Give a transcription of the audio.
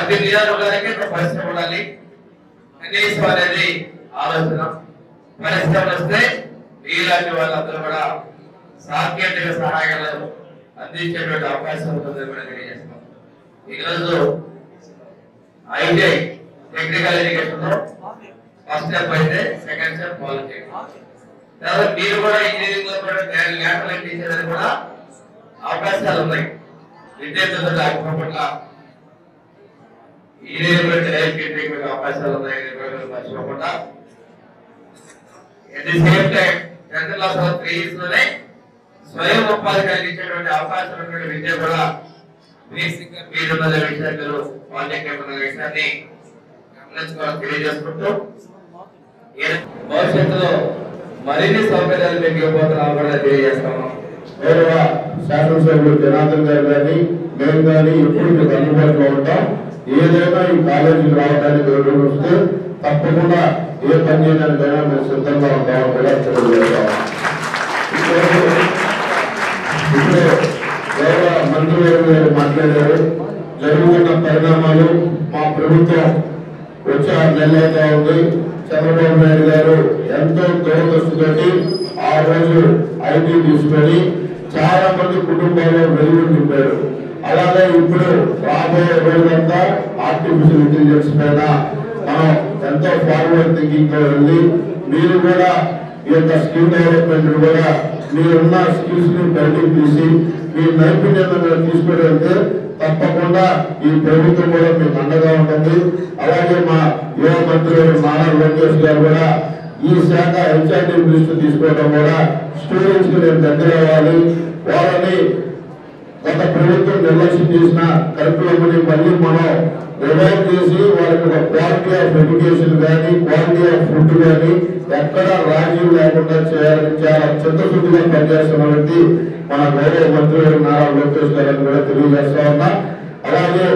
ప్రతి నియోజకవర్గానికి ఒక పరిశ్రమ ఉండాలి కనీసం అనేది ఆలోచన. పరిశ్రమ వస్తే ఇలాంటి వాళ్ళందరూ కూడా సాంకేతిక సహాయాలు అందించేటువంటి అవకాశం ఉంటుందని కూడా తెలియజేస్తాం. ఈరోజు ఐటీఐ టెక్నికల్ ఎడ్యుకేషన్ లో ఫస్ట్ స్టెప్ అయితే సెకండ్ స్టెప్ పాలిటెక్నిక్. తర్వాత మీరు కూడా ఇంజనీరింగ్ లో కూడా ల్యాటరల్ టీచర్ అని కూడా అవకాశాలు ఉన్నాయి. విద్యార్థులు లేకపోకుండా ఇంజనీరింగ్ లో అవకాశాలు ఉన్నాయి మర్చిపోకుండా. At the same time 10th class 3 years లోనే స్వయం ఉపాధి కలిగించేటువంటి అవకాశం ఉన్నటువంటి విద్య కూడా బేసిక్ గా మీరున్న విద్యార్థులు పాలిటెక్నిక్ విషయాన్ని గమనించుకోవాలని తెలియజేసుకుంటూ భవిష్యత్తులో మరిన్ని సౌకర్యాలు మీకు ఇవ్వబోతున్నాం కూడా తెలియజేస్తాము. గౌరవ శాసనసభ్యులు జనార్దన్ గారు కానీ మేము కానీ ఎప్పుడు మీకు అందుబాటులో ఉంటాం. ఏదైనా ఈ కాలేజీకి రావడానికి వస్తే తప్పకుండా ఏ పని చేయడానికైనా మేము సిద్ధంగా ఉంటామని కూడా తెలియజేస్తాం. ఇప్పుడే గౌరవ మంత్రి గారు మాట్లాడారు. జరుగుతున్న పరిణామాలు మా ప్రభుత్వం వచ్చే 6 నెలలు అవుతా ఉంది. చంద్రబాబు నాయుడు గారు ఎంతో దూరదృష్టితోటి ఆ రోజు ఐటీ తీసుకొని చాలా మంది కుటుంబాల్లో వెలుగు నింపారు. అలాగే ఇప్పుడు రాబోయే రోజులంతా ఆర్టిఫిషియల్ ఇంటెలిజెన్స్ పైన మనం ఎంతో ఫార్వర్డ్ థింకింగ్ తో వెళ్ళి మీరు కూడా ఈ యొక్క స్కిల్ డెవలప్మెంట్ కూడా మీరున్న స్కిల్స్ ని బయటకు తీసి మీ నైపుణ్యతను తీసుకువెళ్తే తప్పకుండా ఈ ప్రభుత్వం కూడా మీకు అండగా ఉంటుంది. అలాగే మా యువ మంత్రి నారా లోకేష్ గారు కూడా ఈ శాఖ హెచ్ఆర్డీ దృష్టి తీసుకోవడం కూడా స్టూడెంట్స్ కి నేను దగ్గర అవ్వాలి. వాళ్ళని గత ప్రభుత్వం నిర్లక్ష్యం చేసిన కరికులంని మళ్ళీ మనం రివైవ్ చేసి వాళ్ళకి ఒక క్వాలిటీ ఆఫ్ ఎడ్యుకేషన్ కానీ క్వాలిటీ ఆఫ్ ఫుడ్ కానీ ఎక్కడ రాజీ లేకుండా చేయాలని చాలా చిత్తశుద్ధిగా పనిచేస్తున్నటువంటి మన గౌరవ మంత్రి నారా లోకేష్ గారిని కూడా తెలియజేస్తా ఉన్నా. అలాగే